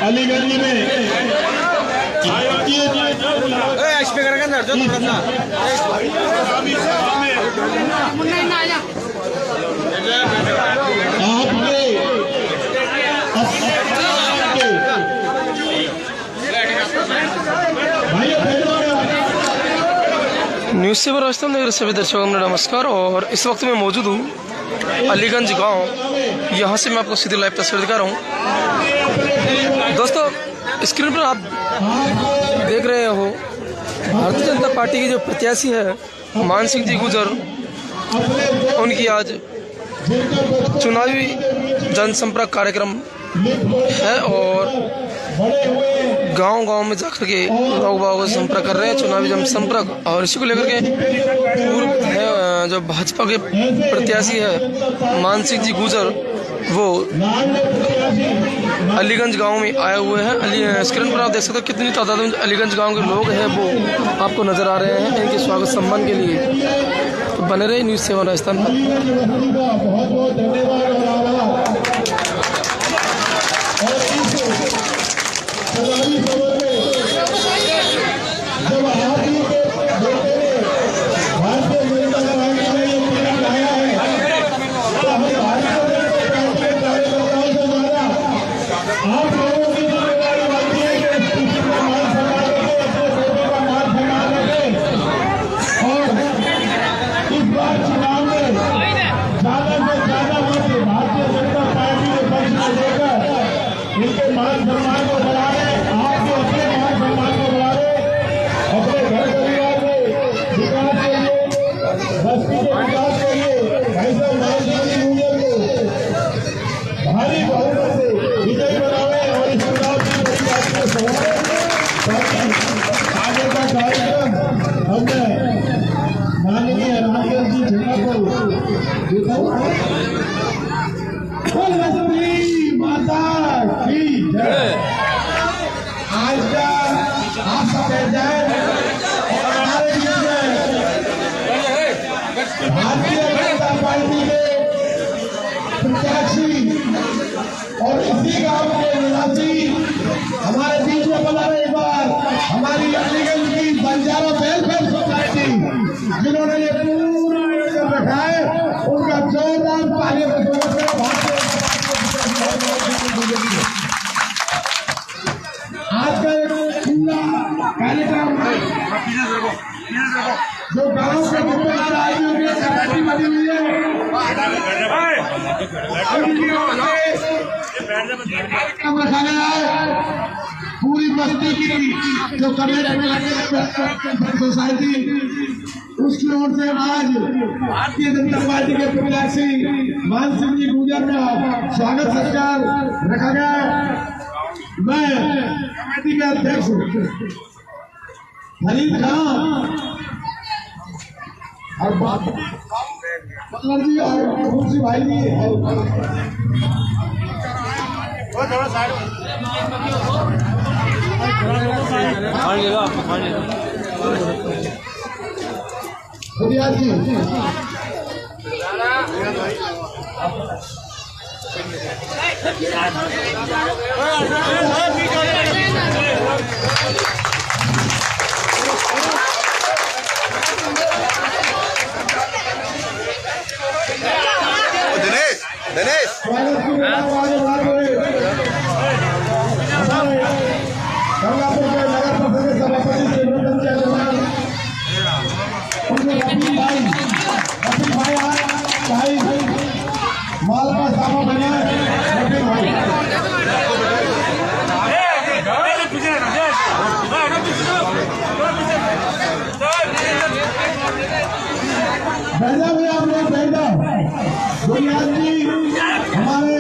अलीगंज में news saver Rajasthan नगर सभी दर्शकों को नमस्कार। और इस वक्त मैं मौजूद हूँ अलीगंज गांव। यहाँ से मैं आपको सीधी लाइव तस्वीर दिखा रहा हूँ। दोस्तों, स्क्रीन पर आप देख रहे हो भारतीय जनता पार्टी की जो प्रत्याशी है मान सिंह जी गुजर, उनकी आज चुनावी जनसंपर्क कार्यक्रम है और गांव-गांव में जाकर के लोग बागों से संपर्क कर रहे हैं, चुनावी जनसंपर्क। और इसी को लेकर के पूर्व है जो भाजपा के प्रत्याशी है मान सिंह जी गुजर, वो अलीगंज गांव में आए हुए हैं। स्क्रीन पर आप देख सकते हो कितनी तादाद में अलीगंज गांव के लोग हैं वो आपको नजर आ रहे हैं इनके स्वागत सम्मान के लिए। तो बने रहे न्यूज़ सेवन राजस्थान पर। भारतीय जनता पार्टी के प्रत्याशी और इसी गांव के निवासी हमारे बीच में बना रहे बार हमारी अलीगंज की बंजारा वेलफेयर सोसाइटी, जिन्होंने ये पूरा आयोजन रखा है, उनका जोरदार तालियों से स्वागत है। आज का पूरा कार्यक्रम जो गांव के जिम्मेदार आदमियों की कमेटी बनी हुई है, कार्यक्रम रखा गया है। पूरी बस्ती की जो कमेटी सोसाइटी, उसकी ओर से आज भारतीय जनता पार्टी के प्रत्याशी मान सिंह जी गुजर का स्वागत सत्कार रखा गया। मैं कमेटी के अध्यक्ष फरीद खान और बल्लर जी और मुंशी भाई जी जी दिनेश मालवा सामा बना बैठा हुए आप लोग बैठा बुनियाद जी हमारे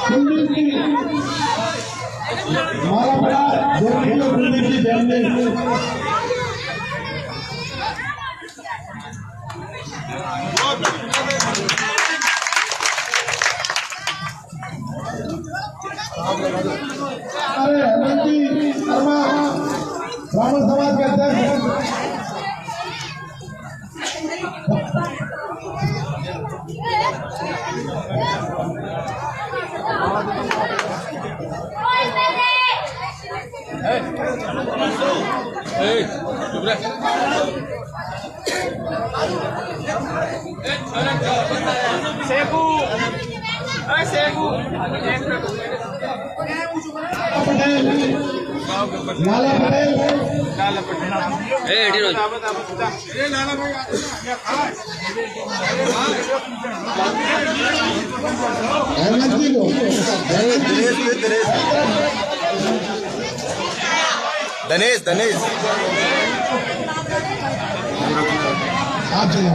कुलदीप जी हमारा बड़ा जो कुलदीप जी बहन अरे हेमंत जी शर्मा ब्राह्मण समाज के अध्यक्ष लाला पटेल अहमद जी को दनेश आप चलो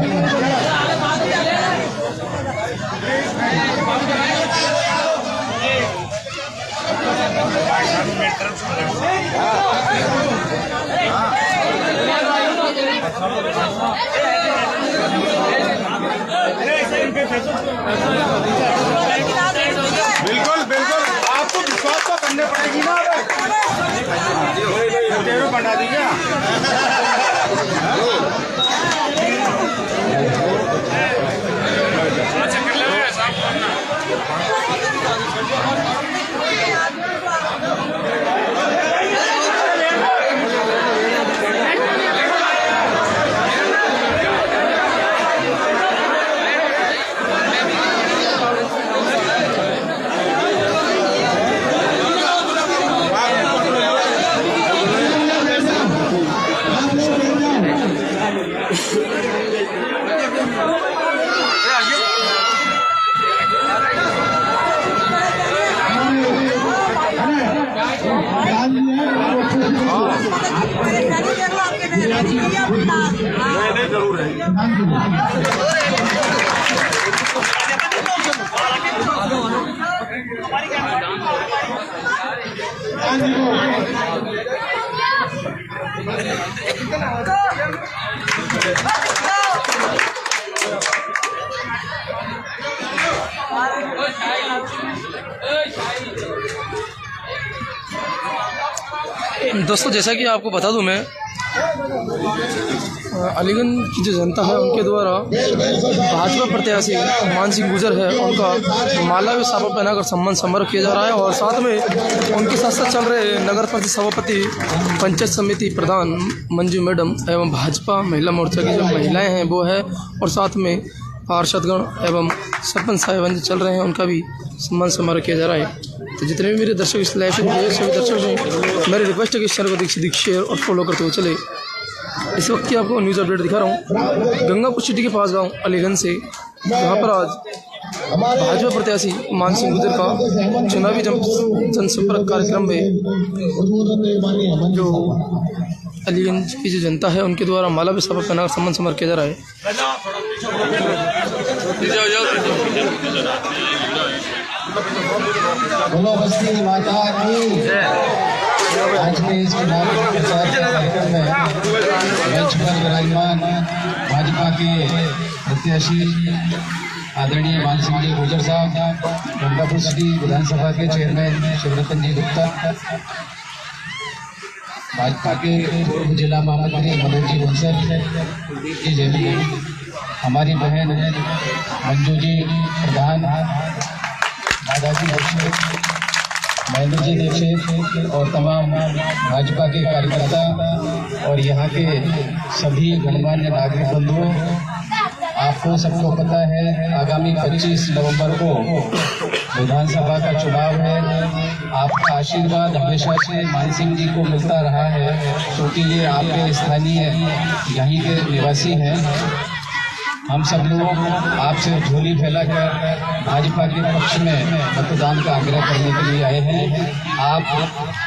बिल्कुल बिल्कुल आपको विश्वास तो करने पड़ेगी ना। बना दीजिए जरूर है। दोस्तों, जैसा कि आपको बता दूं, मैं अलीगंज की जो जनता है उनके द्वारा भाजपा प्रत्याशी मान सिंह गुजर है उनका माला व साफा पहनाकर सम्मान समारोह किया जा रहा है। और साथ में उनके साथ साथ चल रहे नगर परिषद सभापति, पंचायत समिति प्रधान मंजू मैडम एवं भाजपा महिला मोर्चा की जो महिलाएं हैं वो है, और साथ में पार्षदगण एवं सरपंच साहिबान जो चल रहे हैं उनका भी सम्मान समारोह किया जा रहा है। तो जितने भी मेरे दर्शक इस लाइव से सभी दर्शकों से मेरी रिक्वेस्ट है कि इस चैनल को अधिक शेयर और फॉलो करते हुए चले। इस वक्त की आपको न्यूज़ अपडेट दिखा रहा हूँ गंगापुर सिटी के पास गांव अलीगंज से, जहाँ पर आज भाजपा प्रत्याशी मान सिंह गुजर का चुनावी जनसंपर्क कार्यक्रम में जो अलीगंज की जो जनता है उनके द्वारा माला व साफा पहनाकर सम्मान समारोह किया जा रहा है। बोलो बस्ती माता की। आज के इस चुनाव प्रचार कार्यक्रम में मंच पर विराजमान भाजपा के प्रत्याशी आदरणीय मान सिंह जी गुजर साहब, गंगापुर सिटी विधानसभा के चेयरमैन शिवरतन जी गुप्ता, भाजपा के पूर्व जिला महामंत्री मनोज जी बंसल की जैन, हमारी बहन मंजू जी प्रधान, दादाजी दीक्षित, महेंद्र जी दीक्षित और तमाम भाजपा के कार्यकर्ता और यहाँ के सभी गणमान्य नागरिक बंधुओं, आपको सबको पता है आगामी 25 नवंबर को विधानसभा का चुनाव है। आपका आशीर्वाद हमेशा से मान सिंह जी को मिलता रहा है, क्योंकि ये आपके स्थानीय यहीं के निवासी हैं। हम सब लोग आपसे झोली फैलाकर भाजपा के पक्ष में मतदान का आग्रह करने के लिए आए हैं। आप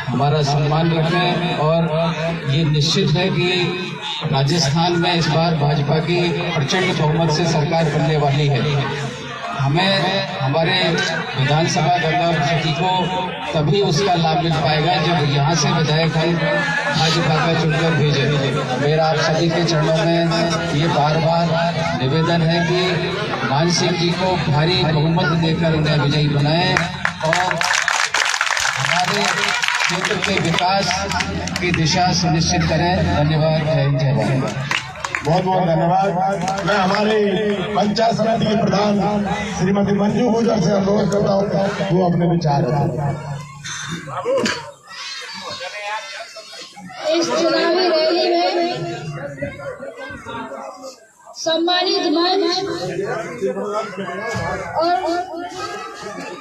हमारा सम्मान रखें और ये निश्चित है कि राजस्थान में इस बार भाजपा की प्रचंड बहुमत से सरकार बनने वाली है। हमें हमारे विधानसभा गंगापुर सिटी को तभी उसका लाभ मिल पाएगा जब यहाँ से विधायक हम भाजपा का चुनकर भेजें। मेरा आप सभी के चरणों में ये बार बार निवेदन है कि मान सिंह जी को भारी बहुमत देकर उन्हें विजयी बनाएं और हमारे क्षेत्र के विकास की दिशा सुनिश्चित करें। धन्यवाद। जय हिंद, जय भारत। बहुत बहुत धन्यवाद। मैं हमारे पंचायत समिति के प्रधान श्रीमती मंजू गुजर से अनुरोध करता हूँ वो अपने विचार रखें। इस चुनावी रैली में सम्मानित मंच और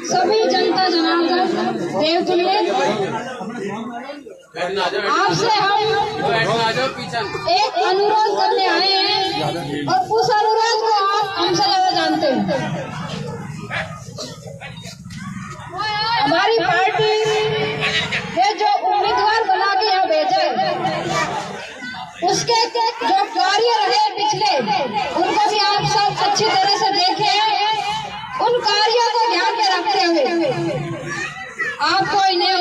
सभी जनता जनार्दन देवतुल्य, आपसे हम एक अनुरोध करने आए हैं और उस अनुरोध को आप हमसे ज्यादा जानते हैं। हमारी पार्टी ने जो उम्मीदवार बना के यहाँ भेजा उसके जो कार्य रहे पिछले, उनको भी आप सब अच्छी तरह से देखे हैं। उन कार्यों को ध्यान में रखते हुए आपको इन्हें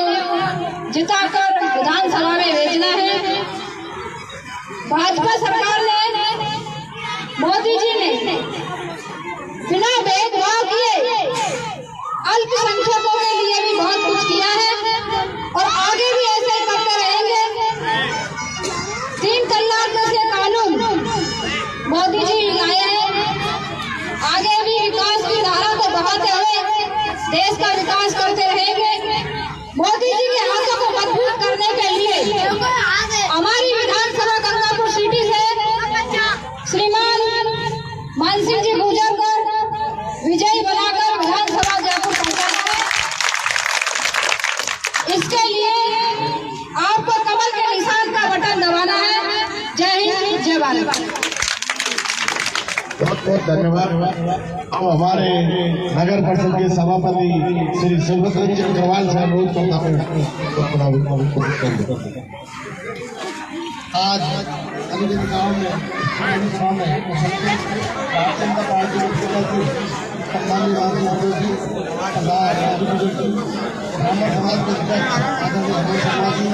जिताकर विधानसभा में भेजना है। भाजपा सरकार ने, मोदी जी ने बिना भेदभाव किए अल्पसंख्यकों के लिए भी बहुत कुछ किया है और आगे भी ऐसे करते रहेंगे। 3 तलाक जैसे कानून मोदी जी लाए हैं। आगे भी विकास की धारा को बढ़ाते हुए देश का विकास करते रहेंगे। मोदी जी के हाथों को मजबूत करने के लिए हमारी विधानसभा गंगापुर सिटी से श्रीमान मान सिंह जी गुजर को विजयी बनाकर विधानसभा जयपुर पहुंचाना है। इसके लिए आपको कमल के निशान का बटन दबाना है। जय हिंद, जय भारत। बहुत बहुत धन्यवाद। अब हमारे नगर परिषद के सभापति श्री सुब्रत रंजन अग्रवाल से अनुरोध करता हूँ। आज अलीगंज गाँव में भारतीय जनता पार्टी सम्मानित राजू जी, सरदार राजू जी, ब्राह्मण समाज के अध्यक्ष आदरणीय हमेश शर्मा जी,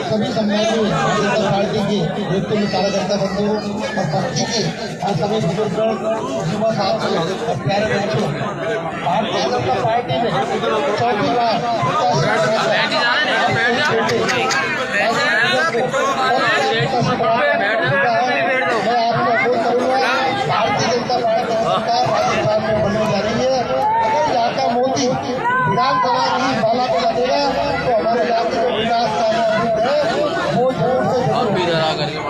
सभी सम्मानित जनता पार्टी के जितने भी कार्यकर्ता बंधु और पार्टी के और सभी बुजुर्ग युवा साथी और प्यारे बच्चों, भारतीय जनता पार्टी में चौथी बार भारतीय जनता पार्टी राजस्थान में बनने जा रही है। अगर यहाँ का मोदी विधानसभा की बाला को लगेगा तो हमारे यहाँ के विकास वो जोर से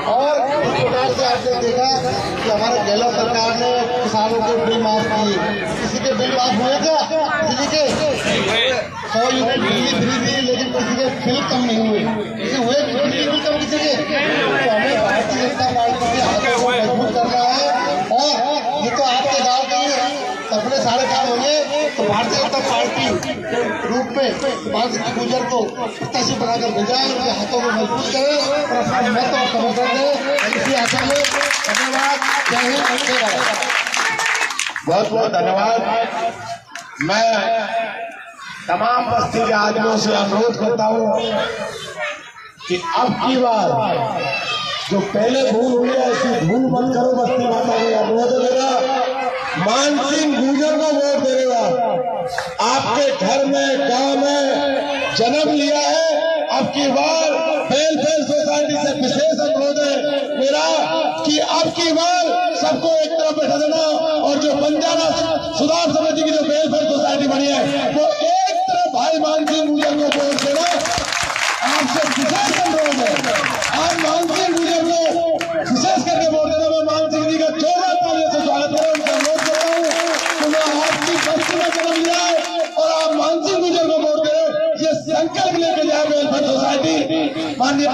और इस प्रकार से आपने देखा कि हमारे गहलोत सरकार ने किसानों के बिल माफ किए। किसी के बिल माफ हुए क्या? किसी के 100 यूनिट बिजली फ्री दी, लेकिन किसी के बिल कम नहीं हुए। किसी हुए बिल कम किसी के? तो हमें भारतीय जनता पार्टी के हाथों को मजबूत करना है। और ये तो आपके गाँव के अपने सारे काम होंगे तो भारतीय जनता पार्टी रूप में मान सिंह गुजर को प्रत्याशी बनाकर भेजा है, उनके हाथों को मजबूत करें और अपना मत और समर्थन दें। इसी आशा में धन्यवाद। जय हिंद, जय भारत। बहुत बहुत धन्यवाद। मैं तमाम बस्ती के आदमियों से अनुरोध करता हूँ कि अब की बार जो पहले भूल हुई है ऐसी भूल मत करो। बस्ती माता को अनुरोध है मेरा, मान सिंह गुजर को वोट देगा। आपके घर में गांव में जन्म लिया है। अब की बार वेलफेयर सोसाइटी से विशेष अनुरोध है मेरा कि अब की बार सबको एक तरफ बैठा देना और जो बंजारा सुधार समिति की जो वेलफेयर सोसाइटी बनी है वो एक तरफ भाई मान सिंह गुजर को वोट देना। आपसे विशेष अनुरोध है, आप मान सिंह गुजर को विशेष करके वोट देना। मैं मान सिंह जी का जोरदार तालियों से स्वागत करूं, उनका अनुरोध करता हूँ। तो मैं आपकी बस्ती में जन्म लिया है और आप मान सिंह गुजर को वोट दें, ये संकल्प लेके जाए वेलफेयर सोसाइटी। माननीय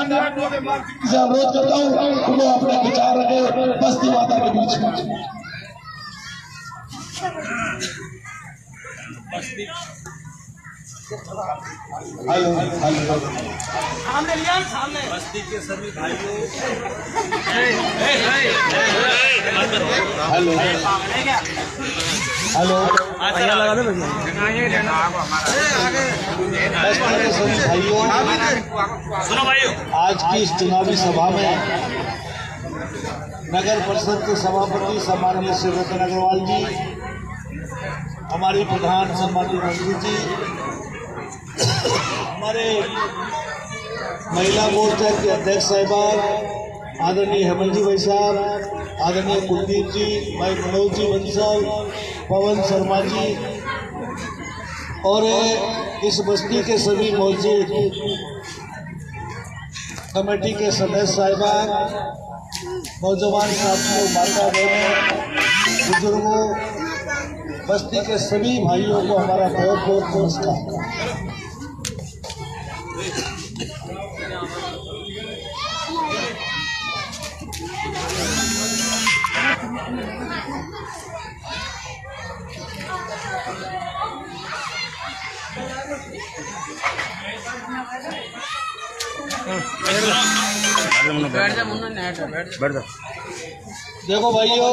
से अनुरोध करता हूँ उनको अपने विचार रखे बस्ती माता के बीच में। हेलो हेलो सामने लिया, सामने बस्ती के सभी भाइयों हेलो हेलो लगा दे भाइयों, सुनो भाइयों, आज की इस चुनावी सभा में नगर परिषद के सभापति सम्माननीय सुब्रत अग्रवाल जी, हमारी प्रधान सम्माननीय मंजू जी, हमारे महिला मोर्चा के अध्यक्ष साहिबान, आदरणीय हेमंत जी भाई साहब, आदरणीय कुलदीप जी, भाई मनोज जी बंसल, पवन शर्मा जी और इस बस्ती के सभी मौजूद कमेटी के सदस्य साहिबान, नौजवान साथियों, माता बहनों, बुजुर्गों, बस्ती के सभी भाइयों को हमारा बहुत बहुत नमस्कार। देखो भाइयों,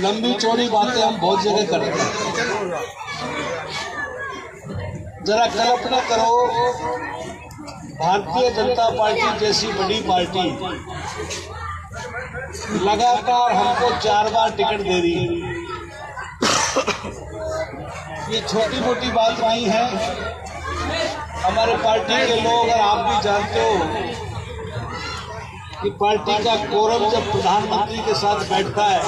लंबी चौड़ी बातें हम बहुत जगह करते हैं। जरा कल्पना करो, भारतीय जनता पार्टी जैसी बड़ी पार्टी लगातार हमको 4 बार टिकट दे रही है। ये छोटी मोटी बात नहीं है। हमारे पार्टी के लोग, और आप भी जानते हो कि पार्टी का कोरम जब प्रधानमंत्री के साथ बैठता है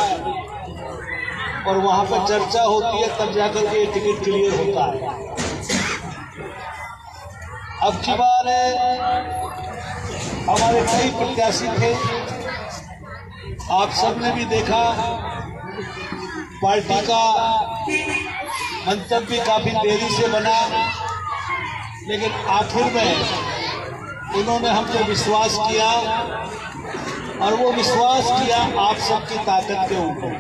और वहां पर चर्चा होती है, तब जाकर के टिकट क्लियर होता है। अब की बार है, हमारे कई प्रत्याशी थे, आप सबने भी देखा, पार्टी का मंतव्य काफी देरी से बना, लेकिन आखिर में उन्होंने हमको विश्वास किया और वो विश्वास किया आप सबकी ताकत के ऊपर।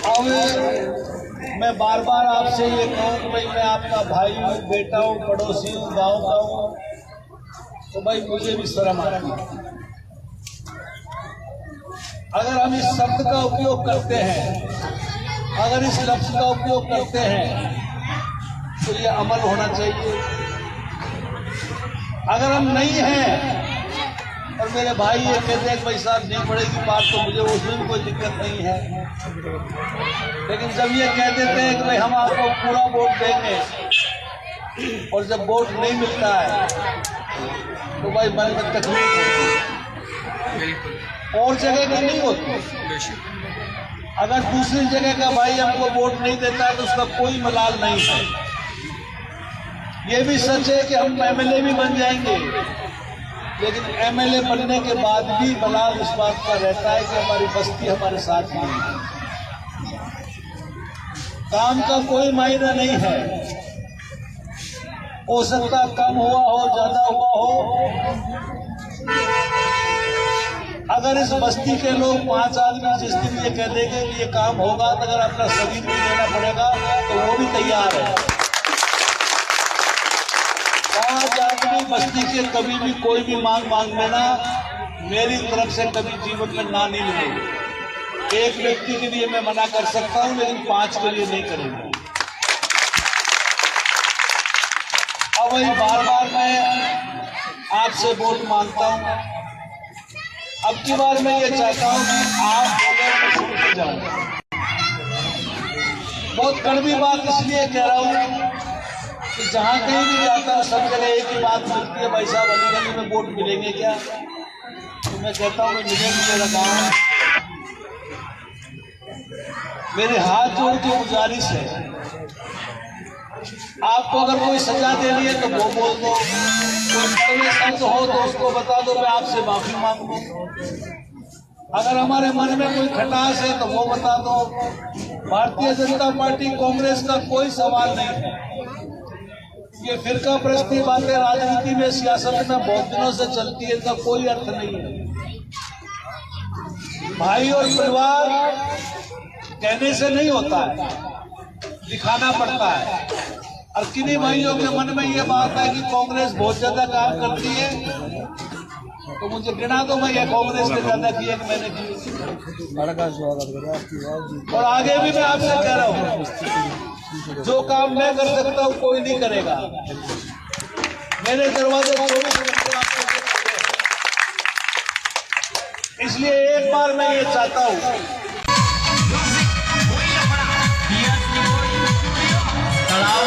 अब मैं बार बार आपसे ये कहूँ कि भाई मैं आपका भाई हूँ, बेटा हूँ, पड़ोसी हूँ, गांव का हूँ, तो भाई मुझे भी शर्म आती है। अगर हम इस शब्द का उपयोग करते हैं, अगर इस लफ्ज का उपयोग करते हैं, तो ये अमल होना चाहिए। अगर हम नहीं हैं और मेरे भाई ये कहते हैं कि भाई साहब नहीं पड़ेगी बात, तो मुझे उसमें भी कोई दिक्कत नहीं है। लेकिन जब ये कह देते हैं कि भाई हम आपको पूरा वोट देंगे और जब वोट नहीं मिलता है तो भाई मन में तकलीफ होती है, और जगह की नहीं होती। अगर दूसरी जगह का भाई हमको वोट नहीं देता है तो उसका कोई मलाल नहीं है। ये भी सच है कि हम एमएलए भी बन जाएंगे, लेकिन एमएलए बनने के बाद भी मलाल इस बात का रहता है कि हमारी बस्ती हमारे साथ नहीं है। काम का कोई मायना नहीं है, हो सकता कम हुआ हो, ज्यादा हुआ हो। अगर इस बस्ती के लोग 5 आदमी जिस दिन ये कह देंगे कि ये काम होगा, तो अगर अपना शरीर भी देना पड़ेगा तो वो भी तैयार है। 5 आदमी बस्ती के कभी भी कोई भी मांग लेना, मेरी तरफ से कभी जीवन में ना नहीं मिलेगी। एक व्यक्ति के लिए मैं मना कर सकता हूं, लेकिन 5 के लिए नहीं करेंगे। अब वही बार बार मैं आपसे वोट मांगता हूं। अब की बार मैं ये चाहता हूं कि आप लोगों को सुन के जाओ। बहुत कड़वी बात इसलिए कह रहा हूं कि जहां कहीं भी जाता हूं सब जगह एक ही बात मिलती है, भाई साहब अलीगंज में वोट मिलेंगे क्या? तो मैं कहता हूं कि मेरा गाँव, मेरे हाथ जोड़ के गुजारिश है, आपको अगर कोई सजा देनी है तो वो बोल दो, कोई कड़वे शब्द हो तो उसको बता दो, मैं आपसे माफी मांगू। अगर हमारे मन में कोई खटास है तो वो बता दो। भारतीय जनता पार्टी कांग्रेस का कोई सवाल नहीं है। ये फिरका प्रस्ती बातें राजनीति में, सियासत में बहुत दिनों से चलती है, इसका कोई अर्थ नहीं है। भाई और परिवार कहने से नहीं होता है, दिखाना पड़ता है। और किन्हीं भाइयों के मन में ये बात है कि कांग्रेस बहुत ज्यादा काम करती है, तो मुझे गिना दो मैं ये कांग्रेस ने ज्यादा किया कि मैंने की। और आगे भी मैं आपसे कह रहा हूँ, जो काम मैं कर सकता हूँ कोई नहीं करेगा। मेरे दरवाजे 24 घंटे आपको, इसलिए एक बार मैं ये चाहता हूँ, तड़ाव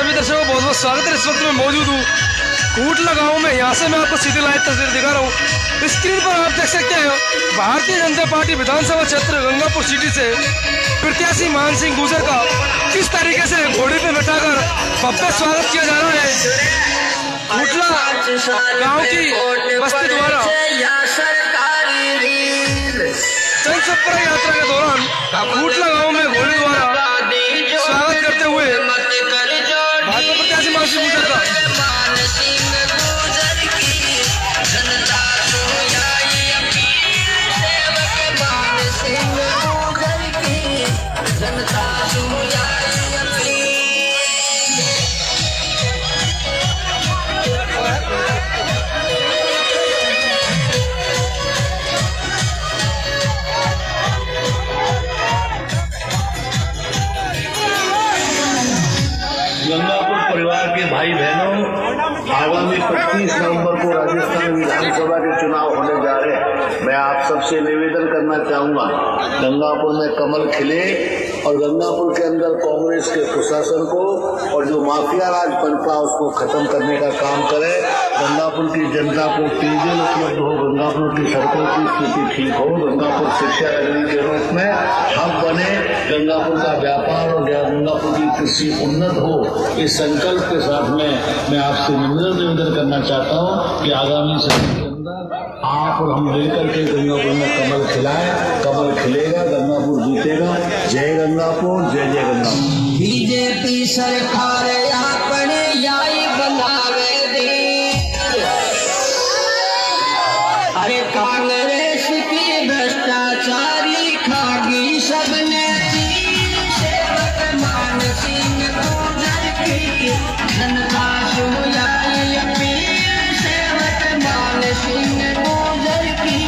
सभी दर्शकों का बहुत बहुत स्वागत है। इस वक्त मैं मौजूद हूँ कोटला गांव में। यहाँ से मैं आपको सीधी लाइव तस्वीर दिखा रहा हूँ। स्क्रीन पर आप देख सकते हैं भारतीय जनता पार्टी विधानसभा क्षेत्र गंगापुर सिटी से प्रत्याशी मान सिंह गुजर का किस तरीके से घोड़े पे बैठाकर भव्य स्वागत किया जा रहा है। कोटला गाँव की बस्ती द्वारा जनसंपर्क यात्रा के दौरान कोटला गाँव में घोड़े द्वारा स्वागत करते हुए भाजपा प्रत्याशी मान सिंह गुजर का गंगापुर परिवार के भाई बहनों, आगामी 25 नवंबर को राजस्थान विधानसभा के चुनाव होने जा रहे हैं। मैं आप सबसे निवेदन करना चाहूंगा, गंगापुर में कमल खिले और गंगापुर के अंदर कांग्रेस के प्रशासन को और जो माफिया राज पनपा उसको खत्म करने का काम करे। गंगापुर की जनता को पेयजल उपलब्ध हो, गंगापुर की सड़कों की स्थिति ठीक हो, गंगापुर शिक्षा नगरी के रूप में हब बने, गंगापुर का व्यापार और गंगापुर की कृषि उन्नत हो। इस संकल्प के साथ में मैं आपसे निवेदन करना चाहता हूँ कि आगामी समय के अंदर आप और हम मिलकर के गंगापुर में कमल खिलाए। कमल खिलेगा, गंगापुर जीतेगा। जय गंगापुर, जय जय गंगापुर। बीजेपी सरकार अपने याई बनावे दी, अरे कांग्रेस की भ्रष्टाचारी खागी सबने सेवक मान सिंह गुजर की जनता सुनाई अपील। सेवक मान सिंह गुजर की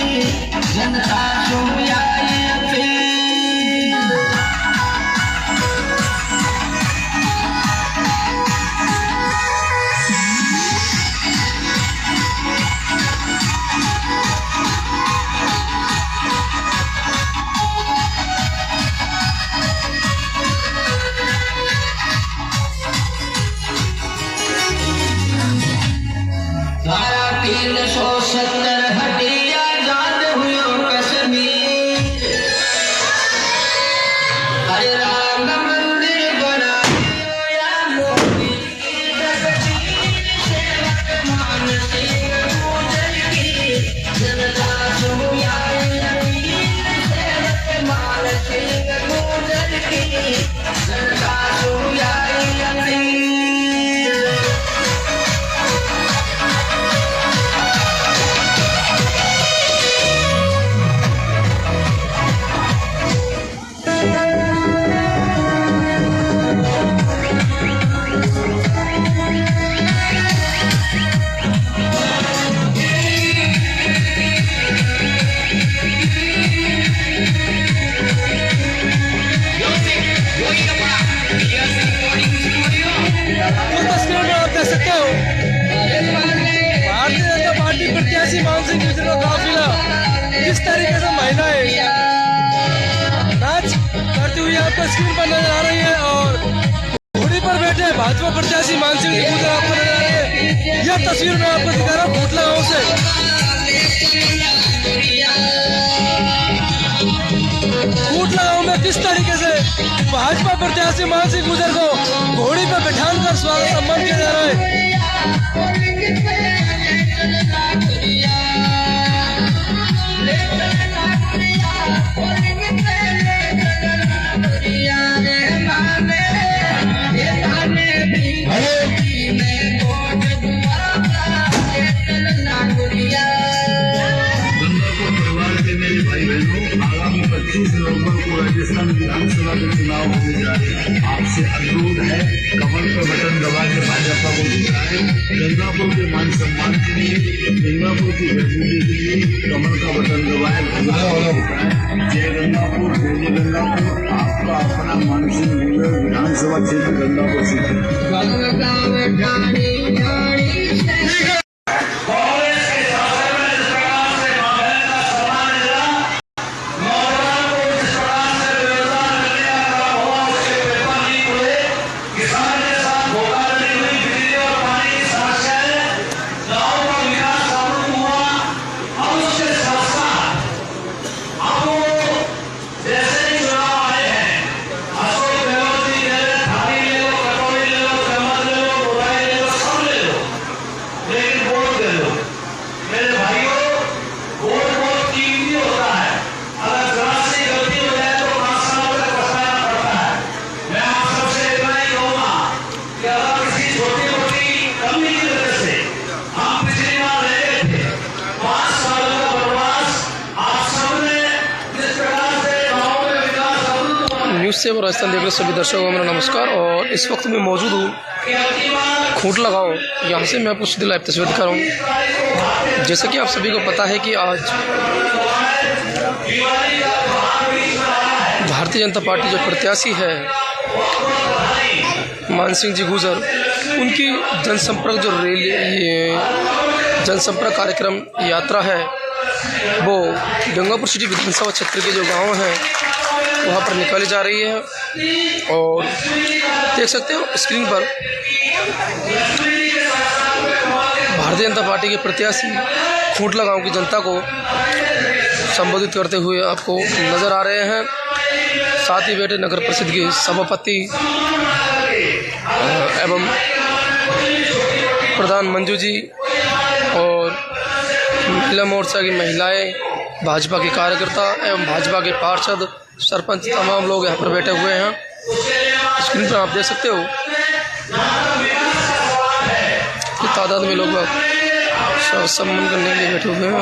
जनता सुनाई अपील। धारा 370 हटिया आजाद हुयो कश्मीर, हरे राम मंदिर बना दियो या मोदी की जगजीत। सेवक मान सिंह गुजर की जनता सुनाई अपील। सेवक मान सिंह गुजर की जनता सुनाई अपील। उस तस्वीर में आप देख सकते हो भारतीय जनता पार्टी प्रत्याशी मान सिंह गुजर का काफिला किस तरीके से महिलाएं नाच करती हुई आपको स्क्रीन पर नजर आ रही है और घोड़ी पर बैठे भाजपा प्रत्याशी मान सिंह गुजर आपको नजर आ रही है। यह तस्वीर मैं आपको दिखा रहा हूँ कोटला गाँव से। कोटला गाँव में किस तरीके से भाजपा प्रत्याशी मान सिंह गुजर को घोड़ी पर बैठाकर स्वागत सम्मान किया जा रहा है। गंगापुर परिवार के मेरे भाई बहनों, आगामी 25 नवंबर को राजस्थान विधानसभा के चुनाव होने जा रहे हैं। आपसे अनुरोध है, कमल पर बटन दबा के भाजपा को जिताए। गंगापुर के मान सम्मान के लिए, गंगापुर की मजबूती के लिए कमल का बटन दबाए, जय गंगापुर, जय जय गंगापुर। आपका अपना मान सिंह गुजर, विधानसभा क्षेत्र गंगापुर सिटी। किसान के साथ धोखा कि अगर किसी छोटी मोटी कमी की वजह से हम पिछली बार रहे थे 5 साल का वनवास आप सबने जिस प्रकार से गाँव में विकास न्यूज़ सेवर राजस्थान देख रहे सभी दर्शकों को मेरा नमस्कार। और इस वक्त मैं मौजूद हूँ खूंटला गाँव। यहाँ से मैं आपको सीधी लाइव तस्वीर दिखा रहा हूँ। जैसा कि आप सभी को पता है कि आज भारतीय जनता पार्टी जो प्रत्याशी है मान सिंह जी गुजर, उनकी जनसंपर्क जो रैली जनसंपर्क कार्यक्रम यात्रा है वो गंगापुर सिटी विधानसभा क्षेत्र के जो गांव हैं वहां पर निकाली जा रही है। और देख सकते हो स्क्रीन पर भारतीय जनता पार्टी के प्रत्याशी खूंटला गांव की जनता को संबोधित करते हुए आपको नज़र आ रहे हैं। साथ ही बैठे नगर परिषद के सभापति एवं प्रधान मंजू जी और महिला मोर्चा की महिलाएं, भाजपा के कार्यकर्ता एवं भाजपा के पार्षद, सरपंच, तमाम लोग यहाँ पर बैठे हुए हैं। स्क्रीन पर आप देख सकते हो कि तादाद में लोग सम्मान करने के लिए बैठे हुए हैं।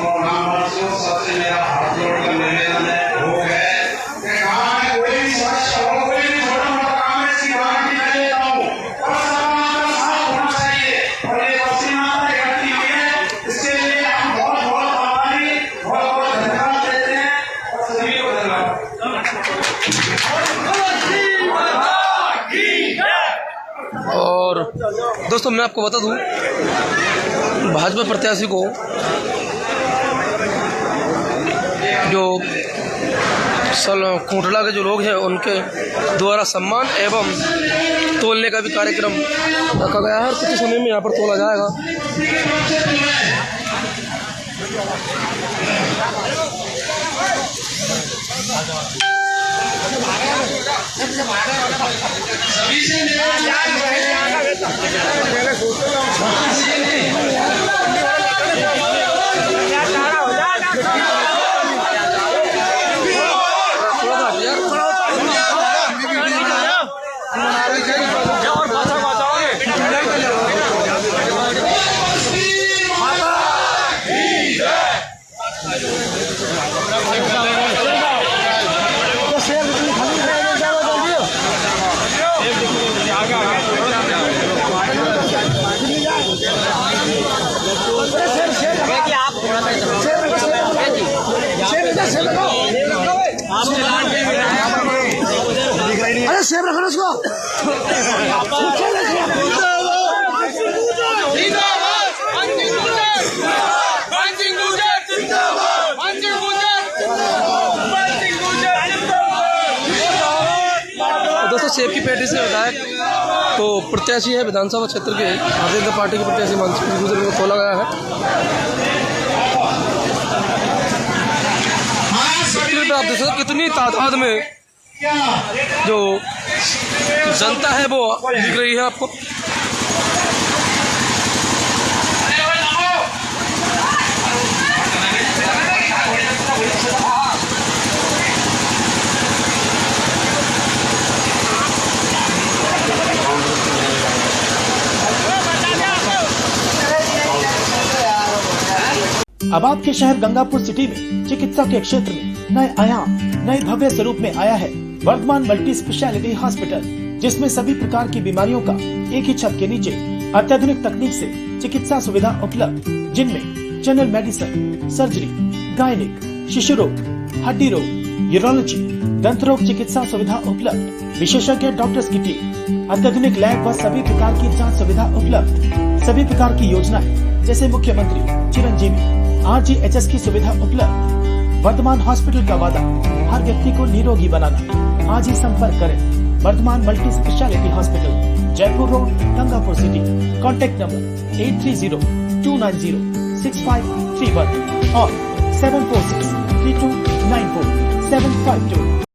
और सबसे मेरा हाथ जोड़कर निवेदन है वो है कि गाँव में कोई भी समस्या हो, कोई भी छोटा मोटा काम है, इसकी गारंटी मैं लेता हूँ और साफ होना चाहिए। और ये पसीना इकट्ठी हुई है, इसके लिए हम बहुत बहुत आभारी, बहुत बहुत धन्यवाद देते हैं और सभी को धन्यवाद। और दोस्तों मैं आपको बता दूं, भाजपा प्रत्याशी को जो खूंटला के जो लोग हैं उनके द्वारा सम्मान एवं तोलने का भी कार्यक्रम रखा गया है। कुछ समय में यहाँ पर तोला जाएगा। अरे सेब रखो उसको। दोस्तों सेब की पेटी से विधायक तो प्रत्याशी है विधानसभा क्षेत्र के भारतीय जनता पार्टी के प्रत्याशी मान सिंह गुजर को तोला गया है। आप देख सकते कितनी तादाद में जो जनता है वो दिख रही है आपको। अब आपके शहर गंगापुर सिटी में चिकित्सा के क्षेत्र में नए आयाम, नए भव्य स्वरूप में आया है वर्धमान मल्टी स्पेशलिटी हॉस्पिटल, जिसमें सभी प्रकार की बीमारियों का एक ही छत के नीचे अत्याधुनिक तकनीक से चिकित्सा सुविधा उपलब्ध, जिनमें जनरल मेडिसिन, सर्जरी, गायनिक, शिशु रोग, हड्डी रोग, यूरोलॉजी, दंत रोग चिकित्सा सुविधा उपलब्ध, विशेषज्ञ डॉक्टर्स की टीम, अत्याधुनिक लैब व सभी प्रकार की जांच सुविधा उपलब्ध, सभी प्रकार की योजनाएं जैसे मुख्यमंत्री चिरंजीवी RGHS की सुविधा उपलब्ध। वर्धमान हॉस्पिटल का वादा हर व्यक्ति को निरोगी बनाना। आज ही संपर्क करें Vardhman multi speciality hospital, Jaipur road, Gangapur city. Contact number 8302906531 और 7463294 752।